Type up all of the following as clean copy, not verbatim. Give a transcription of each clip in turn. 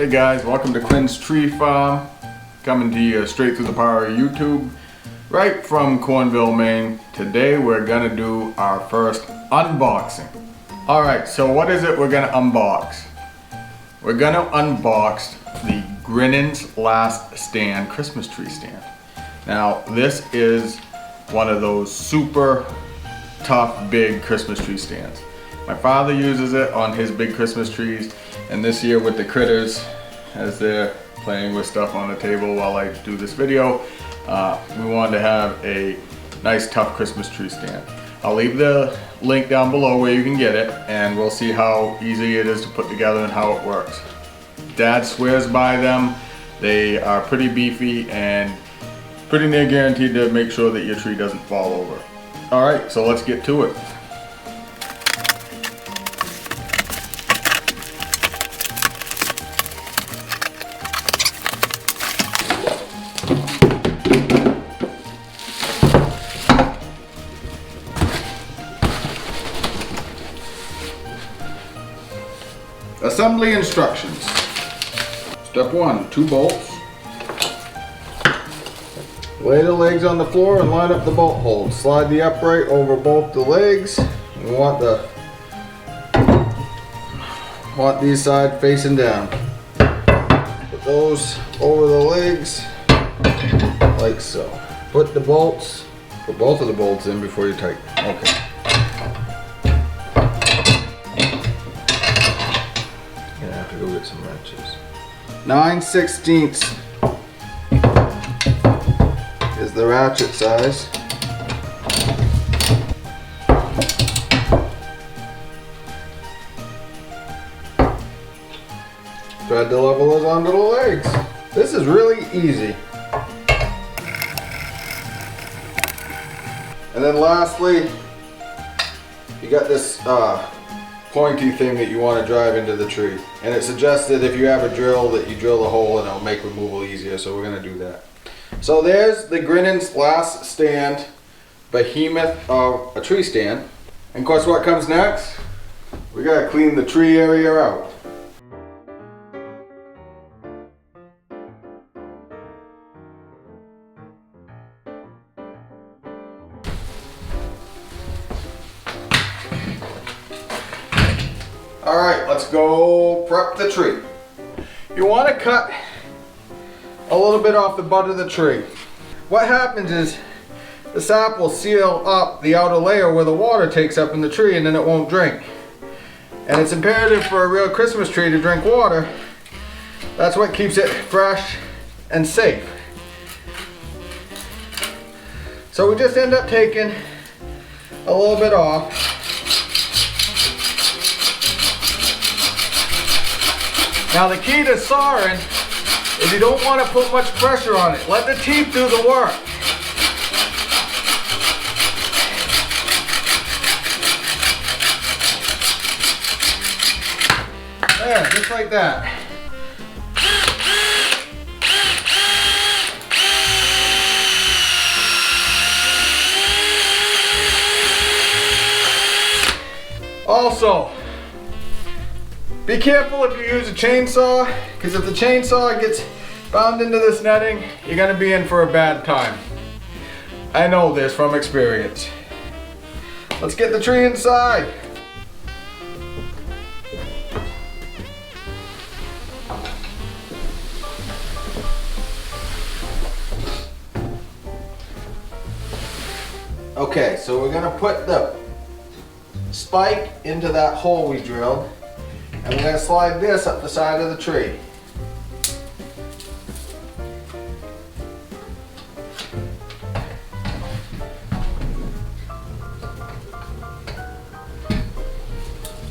Hey guys, welcome to Quinn's Tree Farm. Coming to you straight through the power of YouTube, right from Cornville, Maine. Today we're gonna do our first unboxing. Alright, so what is it we're gonna unbox? We're gonna unbox the Grinnen's Last Stand Christmas tree stand. Now this is one of those super tough big Christmas tree stands. My father uses it on his big Christmas trees, and this year with the critters, as they're playing with stuff on the table while I do this video, we wanted to have a nice tough Christmas tree stand. I'll leave the link down below where you can get it, and we'll see how easy it is to put together and how it works. Dad swears by them. They are pretty beefy and pretty near guaranteed to make sure that your tree doesn't fall over. Alright, so let's get to it. Assembly instructions. Step 1, 2 bolts. Lay the legs on the floor and line up the bolt holes. Slide the upright over both the legs. We want these sides facing down. Put those over the legs like so. Put both of the bolts in before you tighten. Okay. Gonna have to go get some wrenches. 9/16 is the ratchet size. Thread the levelers onto the legs. This is really easy. And then lastly, you got this pointy thing that you want to drive into the tree. And it's suggested if you have a drill that you drill the hole and it'll make removal easier, so we're going to do that. So there's the Grinnen's Last Stand behemoth of a tree stand. And of course what comes next? We got to clean the tree area out. Alright, let's go prep the tree. You want to cut a little bit off the butt of the tree. What happens is the sap will seal up the outer layer where the water takes up in the tree, and then it won't drink. And it's imperative for a real Christmas tree to drink water. That's what keeps it fresh and safe. So we just end up taking a little bit off. Now the key to sawing is you don't want to put much pressure on it. Let the teeth do the work. There, just like that. Also, be careful if you use a chainsaw, because if the chainsaw gets bound into this netting, you're going to be in for a bad time. I know this from experience. Let's get the tree inside. Okay, so we're going to put the spike into that hole we drilled. And we're going to slide this up the side of the tree.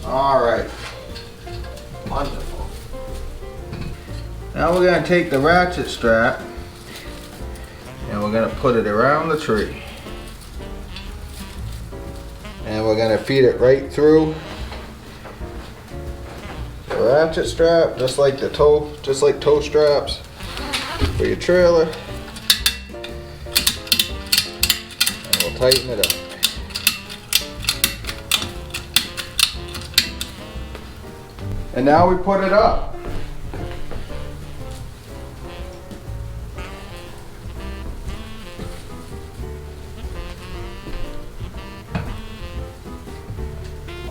Alright. Wonderful. Now we're going to take the ratchet strap and we're going to put it around the tree. And we're going to feed it right through ratchet strap, just like toe straps for your trailer, and we'll tighten it up. And now we put it up.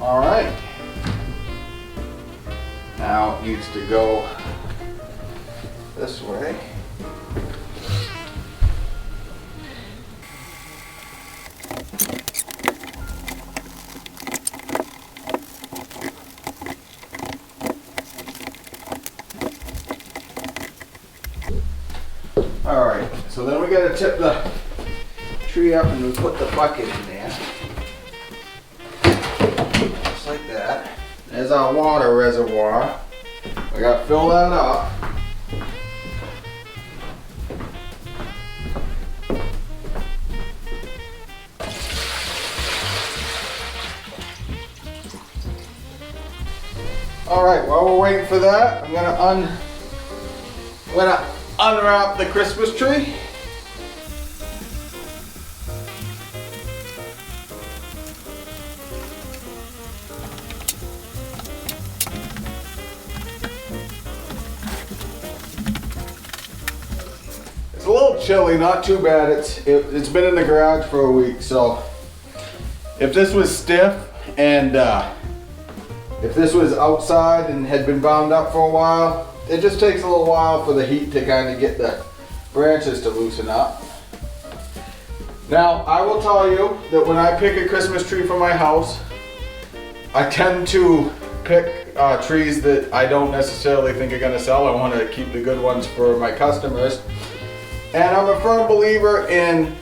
All right. Now it needs to go this way. All right, so then we gotta tip the tree up and we put the bucket in there. Just like that. There's our water reservoir. We gotta fill that up. All right, while we're waiting for that, I'm gonna unwrap the Christmas tree. It's a little chilly, not too bad. It's been in the garage for a week, so if this was stiff and if this was outside and had been bound up for a while, it just takes a little while for the heat to kind of get the branches to loosen up. Now, I will tell you that when I pick a Christmas tree for my house, I tend to pick trees that I don't necessarily think are gonna sell. I want to keep the good ones for my customers. And I'm a firm believer in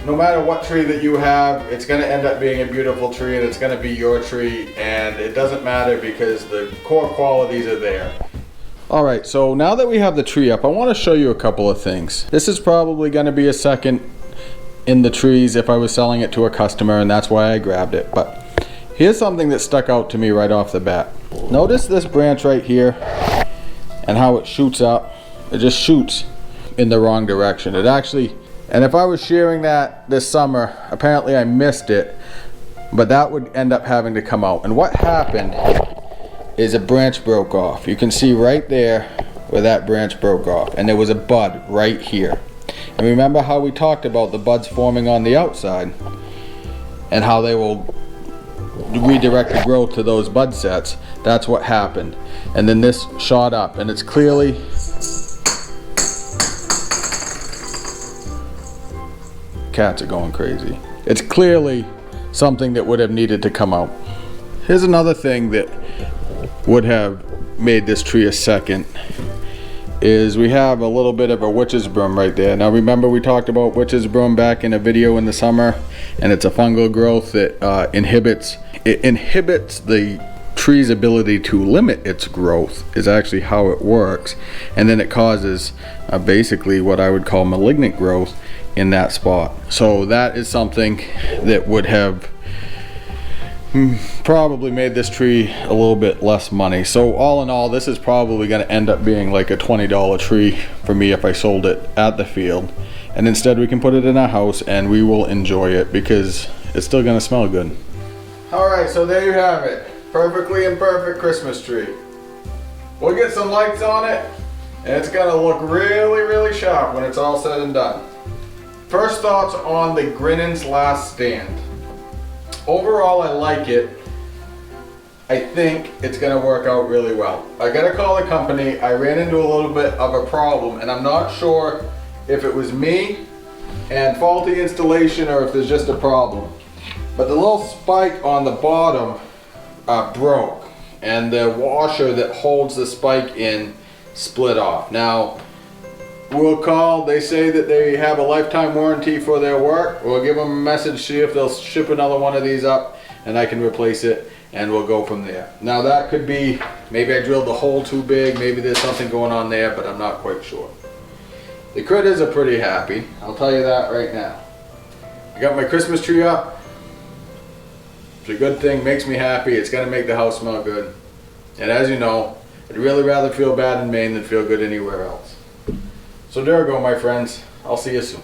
no matter what tree that you have, it's gonna end up being a beautiful tree and it's gonna be your tree, and it doesn't matter because the core qualities are there. All right, so now that we have the tree up, I want to show you a couple of things. This is probably going to be a second in the trees if I was selling it to a customer, and that's why I grabbed it. But here's something that stuck out to me right off the bat. Notice this branch right here and how it shoots up. It just shoots in the wrong direction. It actually, and if I was shearing that this summer, apparently I missed it, but that would end up having to come out. And what happened is a branch broke off. You can see right there where that branch broke off, and there was a bud right here. And remember how we talked about the buds forming on the outside and how they will redirect the growth to those bud sets? That's what happened. And then this shot up, and it's clearly, cats are going crazy. It's clearly something that would have needed to come out. Here's another thing that would have made this tree a second, is we have a little bit of a witch's broom right there. Now remember we talked about witch's broom back in a video in the summer, and it's a fungal growth that inhibits the tree's ability to limit its growth, is actually how it works, and then it causes basically what I would call malignant growth in that spot. So that is something that would have probably made this tree a little bit less money. So all in all, this is probably going to end up being like a $20 tree for me if I sold it at the field, and instead we can put it in our house and we will enjoy it because it's still going to smell good. All right, so there you have it. Perfectly imperfect Christmas tree. We'll get some lights on it and it's going to look really, really sharp when it's all said and done. First thoughts on the Grinnen's last stand. Overall, I like it. I think it's gonna work out really well. I gotta call the company. I ran into a little bit of a problem, and I'm not sure if it was me and faulty installation or if there's just a problem. But the little spike on the bottom broke, and the washer that holds the spike in split off. Now, we'll call, they say that they have a lifetime warranty for their work. We'll give them a message, see if they'll ship another one of these up and I can replace it, and we'll go from there. Now that could be, maybe I drilled the hole too big, maybe there's something going on there, but I'm not quite sure. The critters are pretty happy, I'll tell you that right now. I got my Christmas tree up. It's a good thing, makes me happy, it's gonna make the house smell good. And as you know, I'd really rather feel bad in Maine than feel good anywhere else. So there we go, my friends. I'll see you soon.